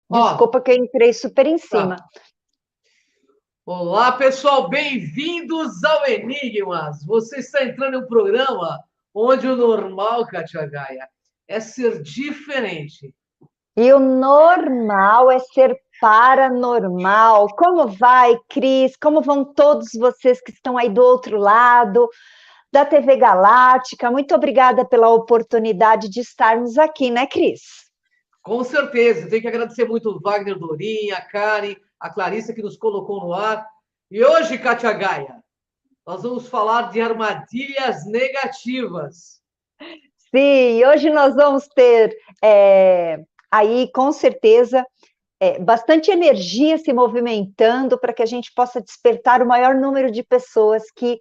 Ó, Desculpa que eu entrei super em cima. tá. Olá, pessoal, bem-vindos ao Enigmas. Você está entrando em um programa onde o normal, Katia Gaia, é ser diferente. E o normal é ser paranormal. Como vai, Cris? Como vão todos vocês que estão aí do outro lado da TV Galáctica? Muito obrigada pela oportunidade de estarmos aqui, né, Cris? Com certeza, tenho que agradecer muito o Wagner Dorim, a Karen, a Clarissa que nos colocou no ar. E hoje, Katia Gaia, nós vamos falar de armadilhas negativas. Sim, hoje nós vamos ter aí, com certeza, bastante energia se movimentando para que a gente possa despertar o maior número de pessoas que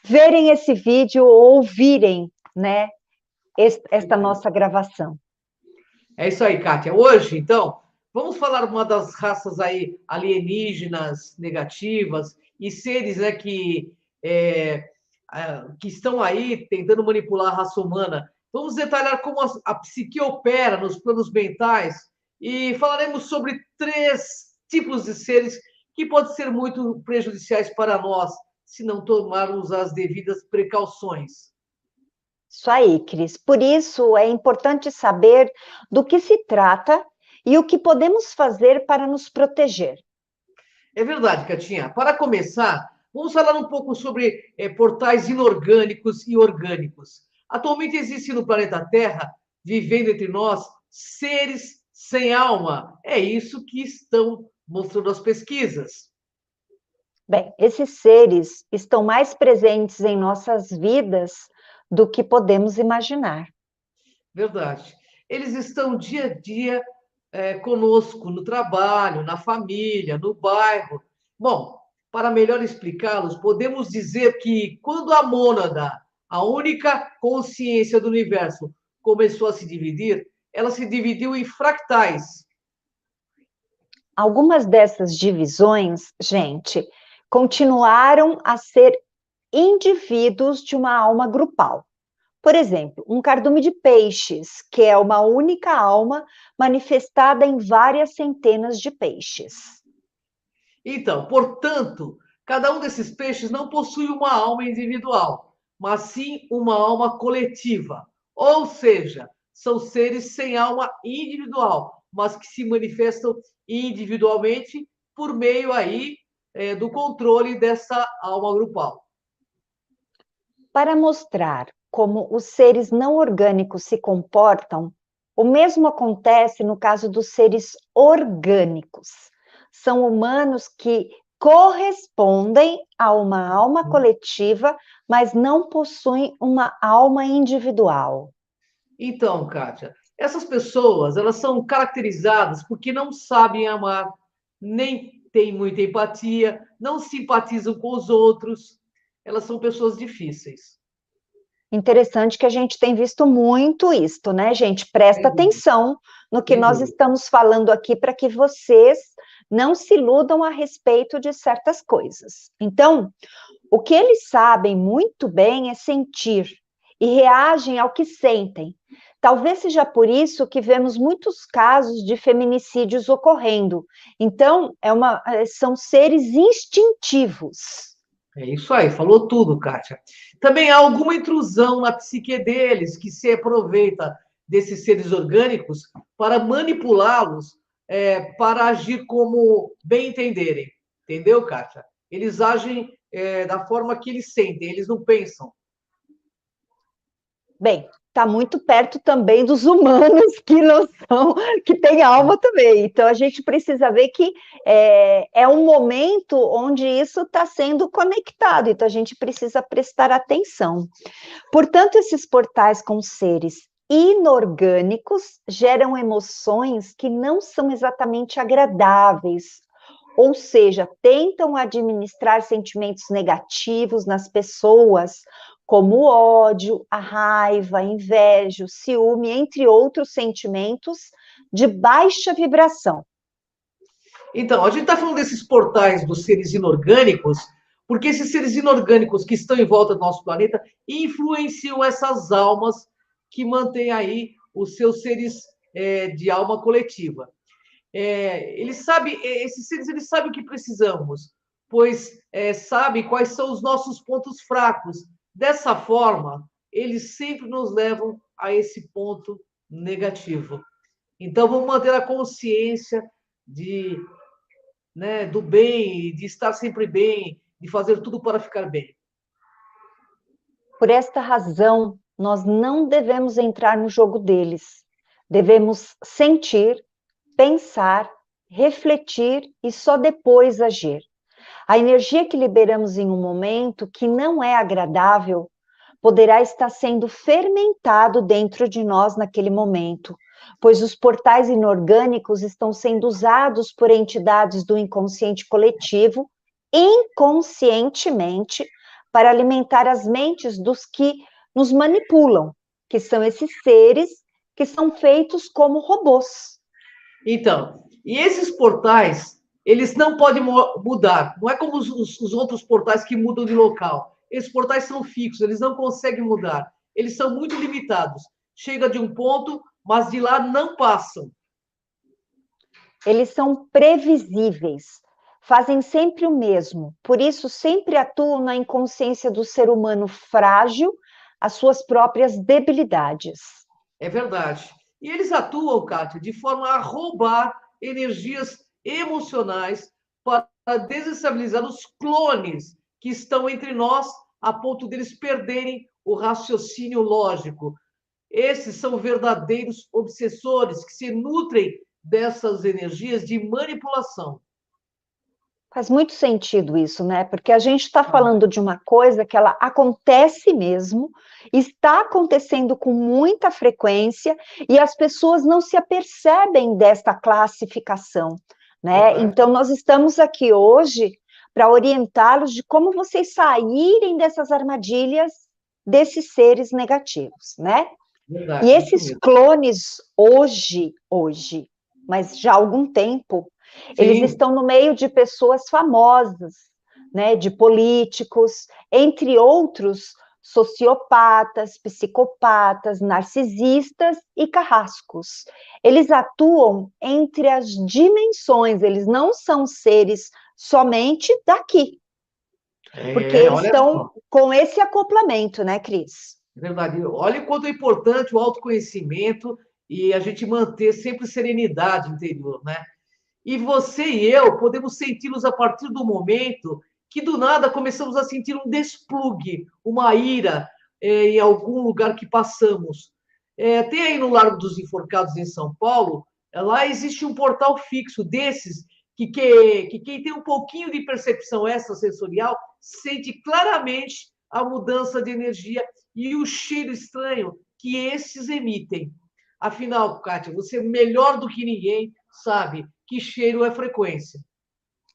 verem esse vídeo ou ouvirem, né, esta nossa gravação. É isso aí, Kátia. Hoje, então, vamos falar uma das raças aí alienígenas negativas e seres, né, que estão aí tentando manipular a raça humana. Vamos detalhar como a psique opera nos planos mentais e falaremos sobre três tipos de seres que podem ser muito prejudiciais para nós se não tomarmos as devidas precauções. Isso aí, Cris. Por isso é importante saber do que se trata e o que podemos fazer para nos proteger. É verdade, Catinha. Para começar, vamos falar um pouco sobre portais inorgânicos e orgânicos. Atualmente existe no planeta Terra, vivendo entre nós, seres sem alma. É isso que estão mostrando as pesquisas. Bem, esses seres estão mais presentes em nossas vidas do que podemos imaginar. Verdade. Eles estão dia a dia conosco no trabalho, na família, no bairro. Bom, para melhor explicá-los, podemos dizer que quando a mônada, a única consciência do universo, começou a se dividir, ela se dividiu em fractais. Algumas dessas divisões, gente, continuaram a ser indivíduos de uma alma grupal. Por exemplo, um cardume de peixes, que é uma única alma manifestada em várias centenas de peixes. Então, portanto, cada um desses peixes não possui uma alma individual, mas sim uma alma coletiva. Ou seja, são seres sem alma individual, mas que se manifestam individualmente por meio aí do controle dessa alma grupal. Para mostrar como os seres não orgânicos se comportam, o mesmo acontece no caso dos seres orgânicos. São humanos que correspondem a uma alma coletiva, mas não possuem uma alma individual. Então, Kátia, essas pessoas, elas são caracterizadas porque não sabem amar, nem têm muita empatia, não simpatizam com os outros. Elas são pessoas difíceis. Interessante que a gente tem visto muito isto, né, gente? Presta Sem dúvida, atenção no que sem nós dúvida. estamos falando aqui para que vocês não se iludam a respeito de certas coisas. Então, o que eles sabem muito bem é sentir e reagem ao que sentem. Talvez seja por isso que vemos muitos casos de feminicídios ocorrendo. Então, são seres instintivos. É isso aí, falou tudo, Kátia. Também há alguma intrusão na psique deles que se aproveita desses seres orgânicos para manipulá-los, para agir como bem entenderem. Entendeu, Kátia? Eles agem da forma que eles sentem, eles não pensam. Bem, está muito perto também dos humanos que não são, que têm alma também. Então a gente precisa ver que é um momento onde isso está sendo conectado. Então a gente precisa prestar atenção. Portanto, esses portais com seres inorgânicos geram emoções que não são exatamente agradáveis, ou seja, tentam administrar sentimentos negativos nas pessoas, como o ódio, a raiva, a inveja, o ciúme, entre outros sentimentos de baixa vibração. Então, a gente está falando desses portais dos seres inorgânicos, porque esses seres inorgânicos que estão em volta do nosso planeta influenciam essas almas que mantêm aí os seus seres de alma coletiva. Ele sabe, esses seres, eles sabem o que precisamos, pois sabem quais são os nossos pontos fracos. Dessa forma, eles sempre nos levam a esse ponto negativo. Então, vamos manter a consciência de, né, do bem, de estar sempre bem, de fazer tudo para ficar bem. Por esta razão, nós não devemos entrar no jogo deles. Devemos sentir, pensar, refletir e só depois agir. A energia que liberamos em um momento que não é agradável poderá estar sendo fermentado dentro de nós naquele momento, pois os portais inorgânicos estão sendo usados por entidades do inconsciente coletivo, inconscientemente, para alimentar as mentes dos que nos manipulam, que são esses seres que são feitos como robôs. Então, e esses portais, eles não podem mudar. Não é como os outros portais que mudam de local. Esses portais são fixos, eles não conseguem mudar. Eles são muito limitados. Chega de um ponto, mas de lá não passam. Eles são previsíveis, fazem sempre o mesmo, por isso sempre atuam na inconsciência do ser humano frágil, as suas próprias debilidades. É verdade. E eles atuam, Kátia, de forma a roubar energias emocionais para desestabilizar os clones que estão entre nós, a ponto deles perderem o raciocínio lógico. Esses são verdadeiros obsessores que se nutrem dessas energias de manipulação. Faz muito sentido isso, né? Porque a gente está falando de uma coisa que ela acontece mesmo, está acontecendo com muita frequência e as pessoas não se apercebem desta classificação, né? Então, nós estamos aqui hoje para orientá-los de como vocês saírem dessas armadilhas desses seres negativos, né? Verdade, E esses clones hoje, mas já há algum tempo, eles sim, estão no meio de pessoas famosas, né, de políticos, entre outros, sociopatas, psicopatas, narcisistas e carrascos. Eles atuam entre as dimensões, eles não são seres somente daqui, porque eles olha estão só. com esse acoplamento, né, Cris? É verdade. Olha o quanto é importante o autoconhecimento e a gente manter sempre serenidade interior, né? E você e eu podemos senti-los a partir do momento que do nada começamos a sentir um desplugue, uma ira em algum lugar que passamos. Tem aí no Largo dos Enforcados, em São Paulo, lá existe um portal fixo desses que quem tem um pouquinho de percepção extrasensorial sente claramente a mudança de energia e o cheiro estranho que esses emitem. Afinal, Kátia, você melhor do que ninguém sabe que cheiro é frequência.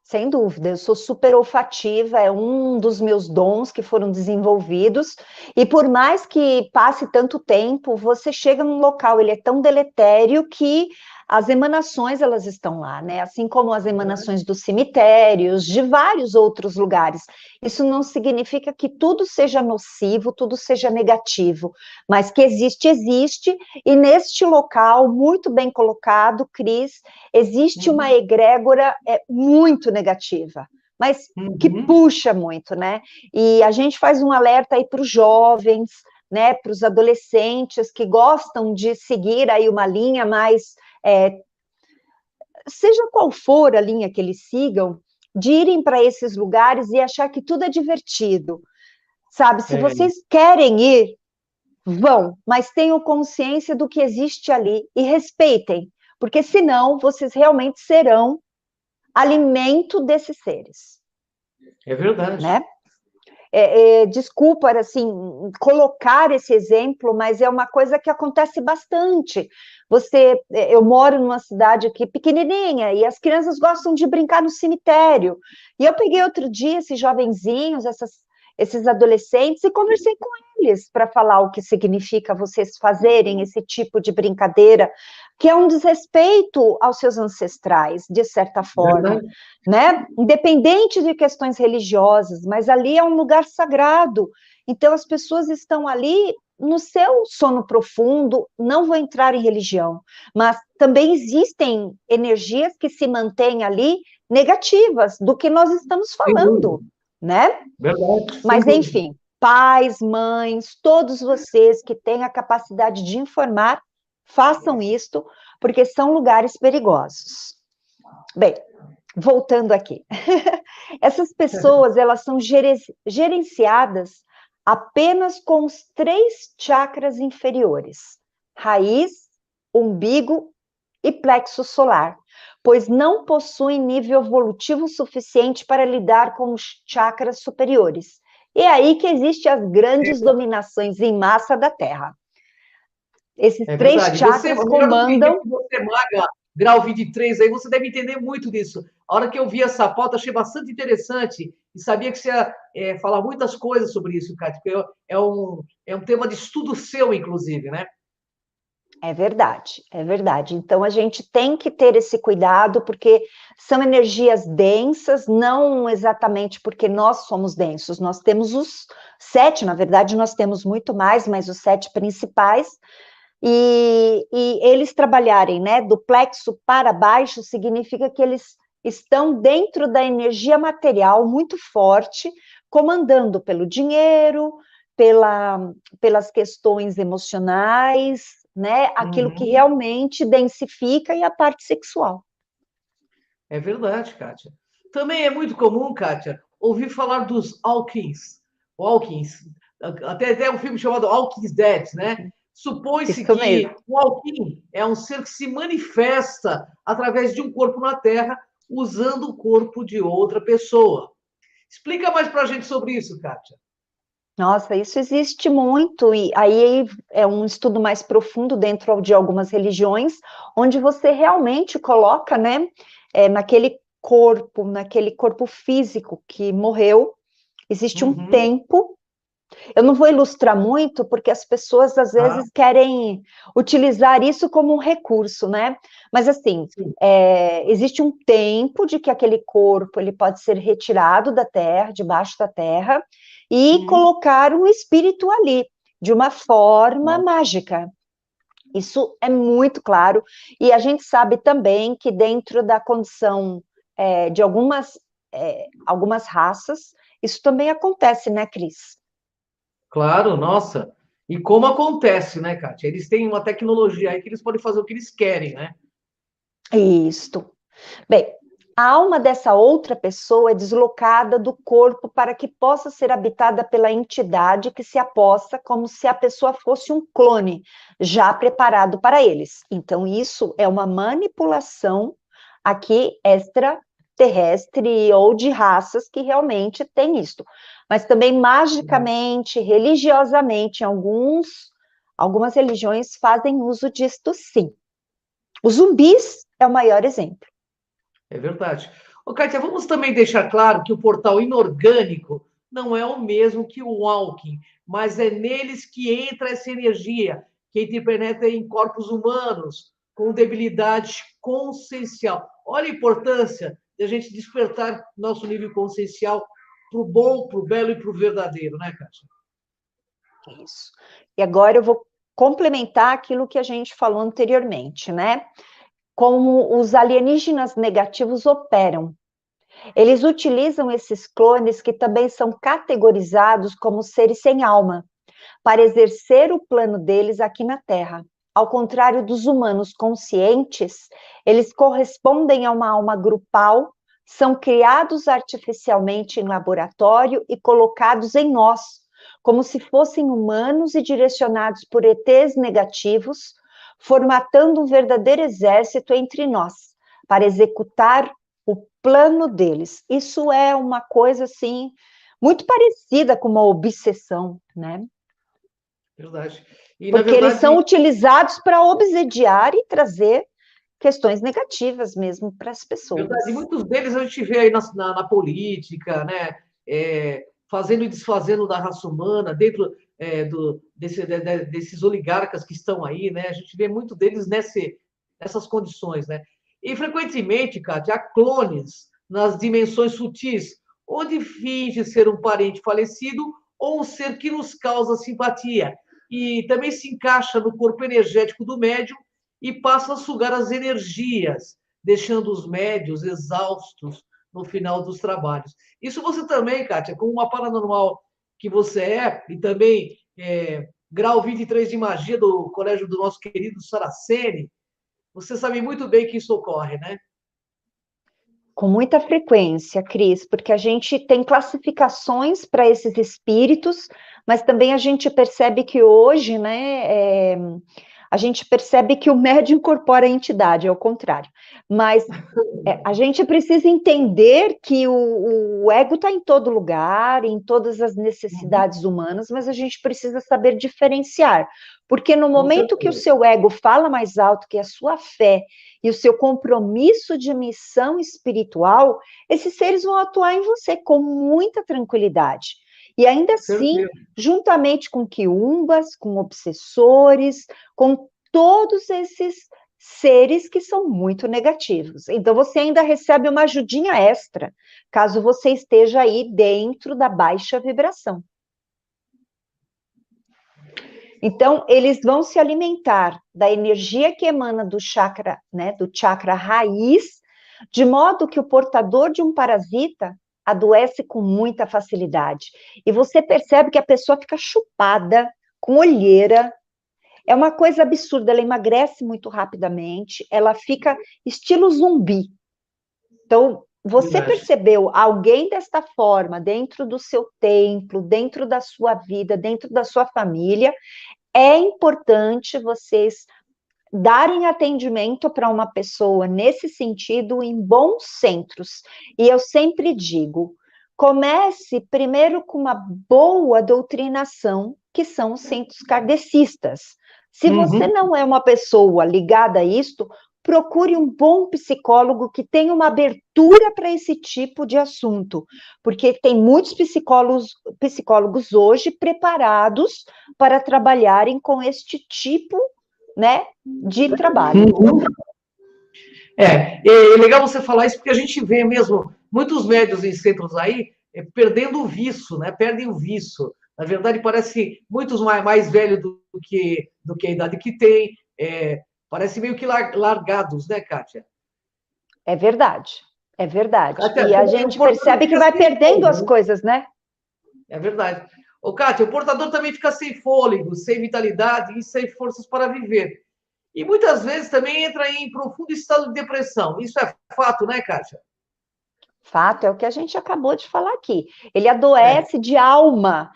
Sem dúvida, eu sou super olfativa, é um dos meus dons que foram desenvolvidos, e por mais que passe tanto tempo, você chega num local, ele é tão deletério que as emanações, elas estão lá, né? Assim como as emanações dos cemitérios, de vários outros lugares. Isso não significa que tudo seja nocivo, tudo seja negativo, mas que existe, existe, e neste local, muito bem colocado, Cris, existe uma egrégora muito negativa, mas que puxa muito, né? E a gente faz um alerta aí para os jovens, né, para os adolescentes que gostam de seguir aí uma linha mais, seja qual for a linha que eles sigam, de irem para esses lugares e achar que tudo é divertido, sabe? Se vocês querem ir, vão, mas tenham consciência do que existe ali e respeitem, porque senão vocês realmente serão alimento desses seres. É verdade. Né? Desculpa, assim, colocar esse exemplo, mas é uma coisa que acontece bastante. Eu moro numa cidade aqui pequenininha e as crianças gostam de brincar no cemitério. E eu peguei outro dia esses jovenzinhos, esses adolescentes e conversei com eles para falar o que significa vocês fazerem esse tipo de brincadeira, que é um desrespeito aos seus ancestrais, de certa forma, né? Independente de questões religiosas, mas ali é um lugar sagrado. Então as pessoas estão ali no seu sono profundo, não vou entrar em religião, mas também existem energias que se mantêm ali negativas do que nós estamos Sem dúvida. falando, né? Verdade, sem Mas, dúvida. enfim, pais, mães, todos vocês que têm a capacidade de informar, façam isto, porque são lugares perigosos. Bem, voltando aqui. Essas pessoas, elas são gerenciadas apenas com os 3 chakras inferiores: raiz, umbigo e plexo solar, pois não possuem nível evolutivo suficiente para lidar com os chakras superiores. E é aí que existem as grandes dominações em massa da Terra. Esses É 3 verdade. Você, chakras melhor do que entender comandam. que você é maga, grau 23, aí você deve entender muito disso. A hora que eu vi essa pauta, achei bastante interessante e sabia que você ia falar muitas coisas sobre isso, Cátia, porque é um tema de estudo seu, inclusive, né? É verdade, é verdade. Então a gente tem que ter esse cuidado, porque são energias densas, não exatamente porque nós somos densos, nós temos os 7, na verdade, nós temos muito mais, mas os 7 principais, e eles trabalharem, né, do plexo para baixo, significa que eles estão dentro da energia material muito forte, comandando pelo dinheiro, pelas questões emocionais, né, aquilo que Uhum. realmente densifica e a parte sexual. É verdade, Kátia. Também é muito comum, Kátia, ouvir falar dos Alkins. Alkins. Até um filme chamado Alkins Dead, né? Supõe-se Isso que mesmo. o Alkin é um ser que se manifesta através de um corpo na Terra, usando o corpo de outra pessoa. Explica mais para a gente sobre isso, Kátia. Nossa, isso existe muito, e aí é um estudo mais profundo dentro de algumas religiões, onde você realmente coloca, né, naquele corpo físico que morreu, existe um Uhum. tempo. Eu não vou ilustrar muito, porque as pessoas às Ah, vezes querem utilizar isso como um recurso, né? Mas assim, sim. existe um tempo de que aquele corpo ele pode ser retirado da terra, debaixo da terra, e Sim. colocar um espírito ali, de uma forma Ah, mágica. Isso é muito claro, e a gente sabe também que dentro da condição de algumas raças, isso também acontece, né, Cris? claro, nossa. E como acontece, né, Kátia? Eles têm uma tecnologia aí que eles podem fazer o que eles querem, né? Isto. Bem, a alma dessa outra pessoa é deslocada do corpo para que possa ser habitada pela entidade que se aposta como se a pessoa fosse um clone, já preparado para eles. Então, isso é uma manipulação aqui extraterrestre ou de raças que realmente tem isto. Mas também magicamente, religiosamente, algumas religiões fazem uso disto sim. Os zumbis é o maior exemplo. É verdade. Ô, Kátia, vamos também deixar claro que o portal inorgânico não é o mesmo que o Walking, mas é neles que entra essa energia que interpenetra em corpos humanos com debilidade consciencial. Olha a importância de a gente despertar nosso nível consciencial para o bom, para o belo e para o verdadeiro, né, Kátia? Isso. E agora eu vou complementar aquilo que a gente falou anteriormente, né? Como os alienígenas negativos operam. Eles utilizam esses clones, que também são categorizados como seres sem alma, para exercer o plano deles aqui na Terra. Ao contrário dos humanos conscientes, eles correspondem a uma alma grupal, são criados artificialmente em laboratório e colocados em nós, como se fossem humanos e direcionados por ETs negativos, formatando um verdadeiro exército entre nós, para executar o plano deles. Isso é uma coisa assim muito parecida com uma obsessão, né? Verdade. E, na Porque eles verdade, são utilizados para obsediar e trazer questões negativas mesmo para as verdade. E pessoas. muitos deles a gente vê aí na política, né? Fazendo e desfazendo da raça humana, dentro desses oligarcas que estão aí, né? A gente vê muito deles nessas condições, né? E frequentemente, Cátia, há clones nas dimensões sutis, onde finge ser um parente falecido ou um ser que nos causa simpatia. e também se encaixa no corpo energético do médium e passa a sugar as energias, deixando os médios exaustos no final dos trabalhos. Isso você também, Kátia, como uma paranormal que você e também grau 23 de magia do colégio do nosso querido Saraceni, você sabe muito bem que isso ocorre, né? Com muita frequência, Cris, porque a gente tem classificações para esses espíritos, mas também a gente percebe que hoje, né, a gente percebe que o médium incorpora a entidade, é o contrário. Mas a gente precisa entender que o ego está em todo lugar, em todas as Uhum, necessidades humanas, mas a gente precisa saber diferenciar. Porque no com momento que o certeza. seu ego fala mais alto que a sua fé e o seu compromisso de missão espiritual, esses seres vão atuar em você com muita tranquilidade. E ainda assim, Certeza. juntamente com quiumbas, com obsessores, com todos esses seres que são muito negativos. Então, você ainda recebe uma ajudinha extra, caso você esteja aí dentro da baixa vibração. Então, eles vão se alimentar da energia que emana do chakra, né, do chakra raiz, de modo que o portador de um parasita adoece com muita facilidade. E você percebe que a pessoa fica chupada, com olheira, é uma coisa absurda, ela emagrece muito rapidamente, ela fica estilo zumbi. Então, você Verdade. percebeu alguém desta forma dentro do seu templo, dentro da sua vida, dentro da sua família, é importante vocês darem atendimento para uma pessoa nesse sentido em bons centros. E eu sempre digo, comece primeiro com uma boa doutrinação, que são os centros kardecistas. Se você Uhum. não é uma pessoa ligada a isto, procure um bom psicólogo que tenha uma abertura para esse tipo de assunto, porque tem muitos psicólogos hoje preparados para trabalharem com este tipo, né, de trabalho. Uhum. É legal você falar isso porque a gente vê mesmo muitos médios em centros aí perdendo o vício, né? Perdem o vício. Na verdade, parece muitos mais velhos do que a idade que tem. Parece meio que largados, né, Kátia? É verdade, é verdade. Kátia, E a o gente portador percebe que fica vai sem perdendo as fôlego, né? coisas, né? É verdade. Ô, Kátia, o portador também fica sem fôlego, sem vitalidade e sem forças para viver. E muitas vezes também entra em profundo estado de depressão. Isso é fato, né, Kátia? Fato, é o que a gente acabou de falar aqui. É. Ele adoece de alma,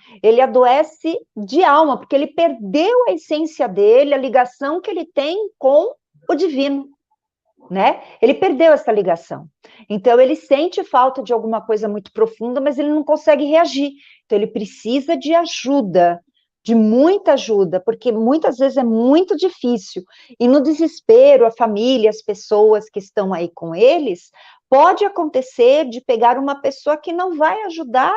porque ele perdeu a essência dele, a ligação que ele tem com o divino, né? Ele perdeu essa ligação. Então, ele sente falta de alguma coisa muito profunda, mas ele não consegue reagir. Então, ele precisa de ajuda, de muita ajuda, porque muitas vezes é muito difícil. E no desespero, a família, as pessoas que estão aí com eles, pode acontecer de pegar uma pessoa que não vai ajudar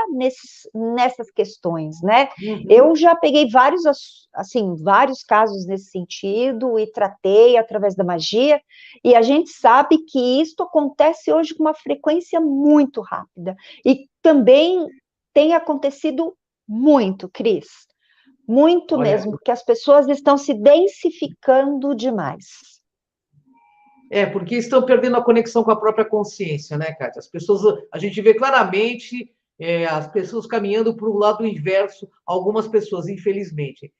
nessas questões, né? Eu Uhum. já peguei vários, assim, vários casos nesse sentido e tratei através da magia, e a gente sabe que isto acontece hoje com uma frequência muito rápida. E também tem acontecido muito, Cris. Muito Olha, mesmo, porque as pessoas estão se densificando demais. porque estão perdendo a conexão com a própria consciência, né, Kátia? As pessoas, a gente vê claramente as pessoas caminhando para o lado inverso, algumas pessoas, infelizmente.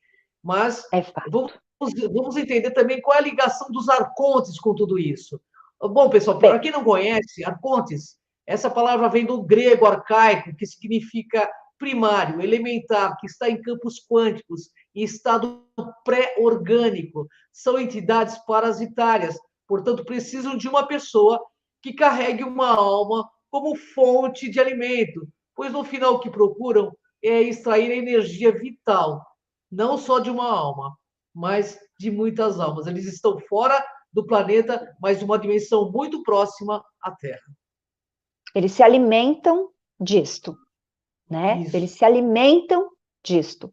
Mas É vamos, fato. vamos entender também qual é a ligação dos arcontes com tudo isso. Bom, pessoal, para Bem, quem não conhece, arcontes, essa palavra vem do grego arcaico, que significa primário, elementar, que está em campos quânticos, em estado pré-orgânico. São entidades parasitárias, portanto, precisam de uma pessoa que carregue uma alma como fonte de alimento, pois no final o que procuram é extrair a energia vital, não só de uma alma, mas de muitas almas. Eles estão fora do planeta, mas de uma dimensão muito próxima à Terra. eles se alimentam disto, né? Isso. Eles se alimentam disto.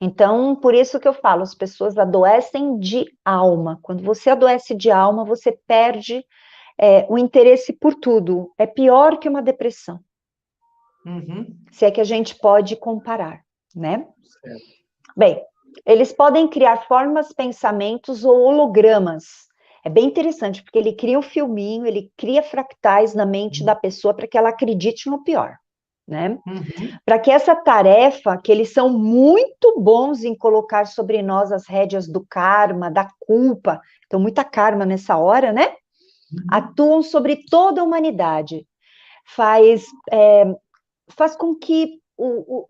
Então, por isso que eu falo, as pessoas adoecem de alma. Quando você adoece de alma, você perde o interesse por tudo. É pior que uma depressão, Uhum. se é que a gente pode comparar, né? Certo. Bem, Eles podem criar formas, pensamentos ou hologramas. É bem interessante, porque ele cria um filminho, ele cria fractais na mente da pessoa para que ela acredite no pior, né? Uhum. Para que essa tarefa, que eles são muito bons em colocar sobre nós as rédeas do karma, da culpa, então muita karma nessa hora, né? Uhum. Atuam sobre toda a humanidade. Faz, faz com que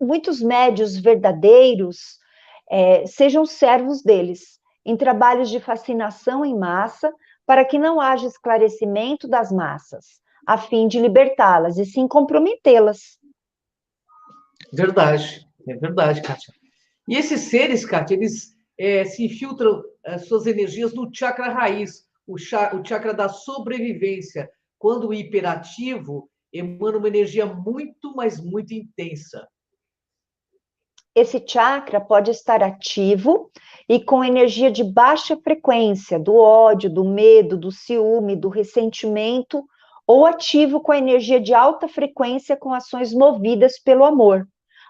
muitos médios verdadeiros sejam servos deles, em trabalhos de fascinação em massa, para que não haja esclarecimento das massas, a fim de libertá-las e sim comprometê-las. Verdade, é verdade, Kátia. E esses seres, Kátia, eles se infiltram suas energias no chakra raiz, o chakra da sobrevivência. Quando hiperativo, emana uma energia muito, mas muito intensa. Esse chakra pode estar ativo e com energia de baixa frequência, do ódio, do medo, do ciúme, do ressentimento, ou ativo com a energia de alta frequência com ações movidas pelo amor.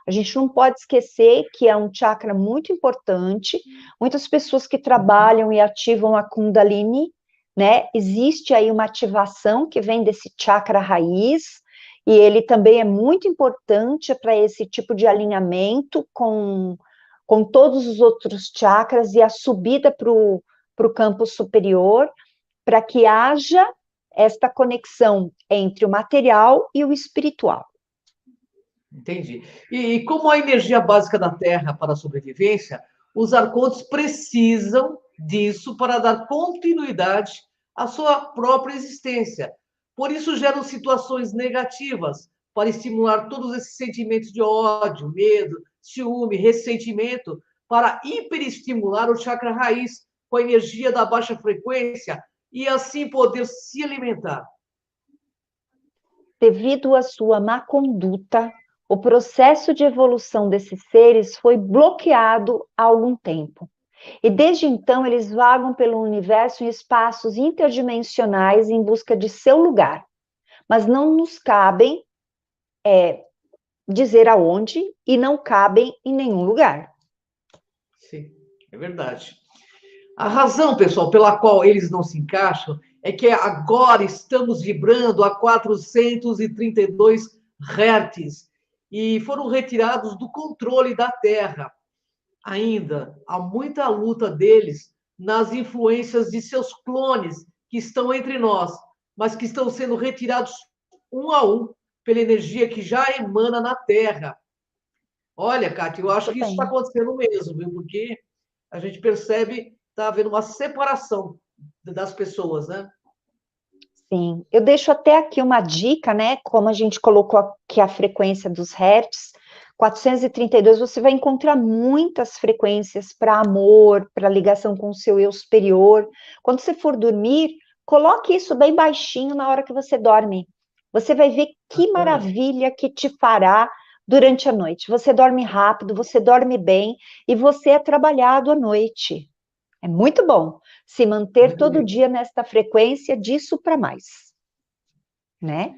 A gente não pode esquecer que é um chakra muito importante. Muitas pessoas que trabalham e ativam a Kundalini, né? Existe aí uma ativação que vem desse chakra raiz, e ele também é muito importante para esse tipo de alinhamento com todos os outros chakras e a subida para o campo superior, para que haja esta conexão entre o material e o espiritual. Entendi. E como a energia básica da Terra para a sobrevivência, os arcontes precisam disso para dar continuidade à sua própria existência. Por isso geram situações negativas para estimular todos esses sentimentos de ódio, medo, ciúme, ressentimento, para hiperestimular o chakra raiz com a energia da baixa frequência e assim poder se alimentar. Devido à sua má conduta, o processo de evolução desses seres foi bloqueado há algum tempo. E desde então eles vagam pelo universo em espaços interdimensionais em busca de seu lugar. Mas não nos cabem dizer aonde e não cabem em nenhum lugar. Sim, é verdade. A razão, pessoal, pela qual eles não se encaixam é que agora estamos vibrando a 432 Hz e foram retirados do controle da Terra. Ainda há muita luta deles nas influências de seus clones que estão entre nós, mas que estão sendo retirados um a um pela energia que já emana na Terra. Olha, Cátia, eu acho Muito que isso está bem. acontecendo mesmo, viu? Porque a gente percebe que está havendo uma separação das pessoas, né? Sim, eu deixo até aqui uma dica, né? Como a gente colocou aqui a frequência dos hertz, 432, você vai encontrar muitas frequências para amor, para ligação com o seu eu superior. Quando você for dormir, coloque isso bem baixinho na hora que você dorme. Você vai ver que Bacana. maravilha que te fará durante a noite. Você dorme rápido, você dorme bem e você é trabalhado à noite. É muito bom se manter Muito todo bem. dia nesta frequência disso para mais, né?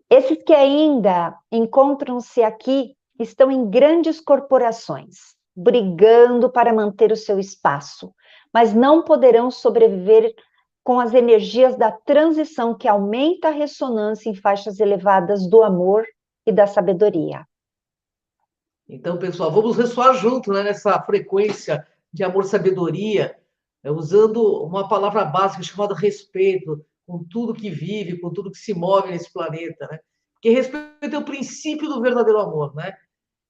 Esses que ainda encontram-se aqui estão em grandes corporações, brigando para manter o seu espaço, mas não poderão sobreviver com as energias da transição que aumenta a ressonância em faixas elevadas do amor e da sabedoria. Então, pessoal, vamos ressoar junto, né, nessa frequência de amor, sabedoria, usando uma palavra básica chamada respeito, com tudo que vive, com tudo que se move nesse planeta, né? Porque respeito é o princípio do verdadeiro amor, né?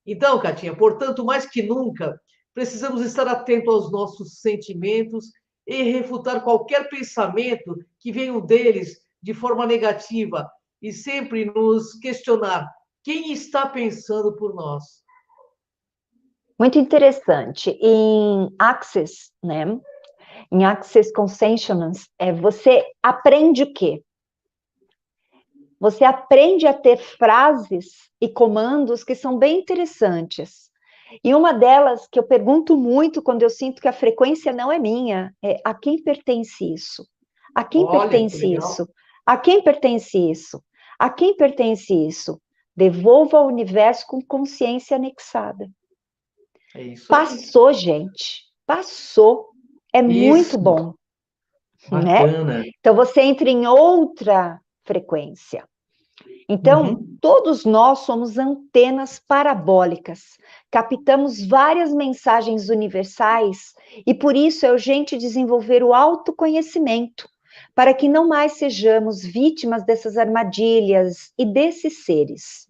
Então, Catinha, portanto, mais que nunca, precisamos estar atentos aos nossos sentimentos e refutar qualquer pensamento que venha deles de forma negativa e sempre nos questionar quem está pensando por nós. Muito interessante. Em Access, né? Em Access Consciousness, você aprende o quê? Você aprende a ter frases e comandos que são bem interessantes. E uma delas que eu pergunto muito quando eu sinto que a frequência não é minha, é a quem pertence isso? A quem Olha, que pertence legal. isso? A quem pertence isso? A quem pertence isso? Devolva ao universo com consciência anexada. É isso aí. Passou, gente. Passou. É muito Isso, bom, né? bacana. Então você entra em outra frequência. Então, Uhum. todos nós somos antenas parabólicas, captamos várias mensagens universais e por isso é urgente desenvolver o autoconhecimento, para que não mais sejamos vítimas dessas armadilhas e desses seres.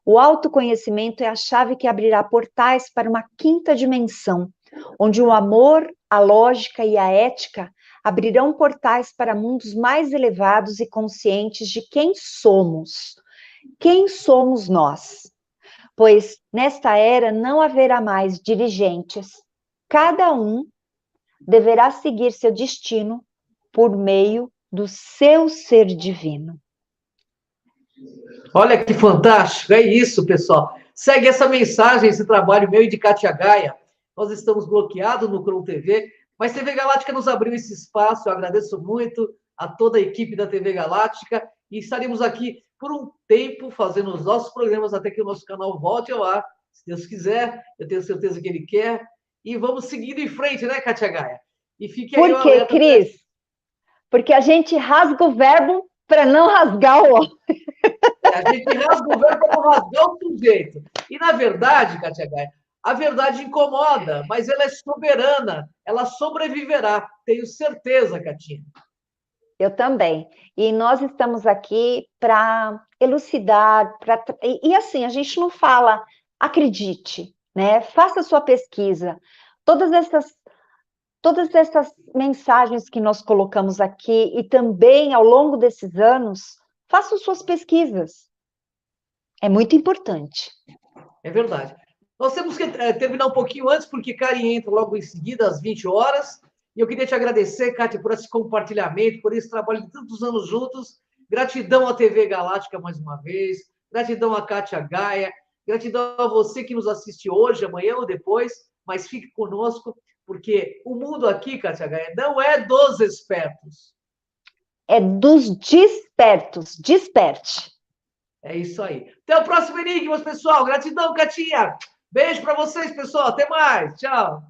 O autoconhecimento é a chave que abrirá portais para uma quinta dimensão, onde o amor, a lógica e a ética abrirão portais para mundos mais elevados e conscientes de quem somos. Quem somos nós? Pois nesta era não haverá mais dirigentes. Cada um deverá seguir seu destino por meio do seu ser divino. Olha que fantástico, é isso, pessoal. Segue essa mensagem, esse trabalho meu e de Kátia Gaia. Nós estamos bloqueados no Cron TV, mas TV Galáctica nos abriu esse espaço. Eu agradeço muito a toda a equipe da TV Galáctica e estaremos aqui por um tempo fazendo os nossos programas até que o nosso canal volte ao ar, se Deus quiser. Eu tenho certeza que Ele quer. E vamos seguindo em frente, né, Kátia Gaia? E fique aí o Por quê, alerta. Cris? Porque a gente rasga o verbo para não rasgar o homem. A gente rasga o verbo para não rasgar o sujeito. E, na verdade, Kátia Gaia, a verdade incomoda, mas ela é soberana, ela sobreviverá. Tenho certeza, Katinha. Eu também. E nós estamos aqui para elucidar, e assim, a gente não fala, acredite, né? Faça sua pesquisa. Todas essas mensagens que nós colocamos aqui e também ao longo desses anos, façam suas pesquisas. É muito importante. É verdade. Nós temos que terminar um pouquinho antes, porque Karen entra logo em seguida, às 20 horas. E eu queria te agradecer, Kátia, por esse compartilhamento, por esse trabalho de tantos anos juntos. Gratidão à TV Galáctica mais uma vez. Gratidão à Kátia Gaia. Gratidão a você que nos assiste hoje, amanhã ou depois. Mas fique conosco, porque o mundo aqui, Kátia Gaia, não é dos espertos. É dos despertos. Desperte. É isso aí. Até o próximo Enigmas, pessoal. Gratidão, Katinha. Beijo para vocês, pessoal. Até mais. Tchau.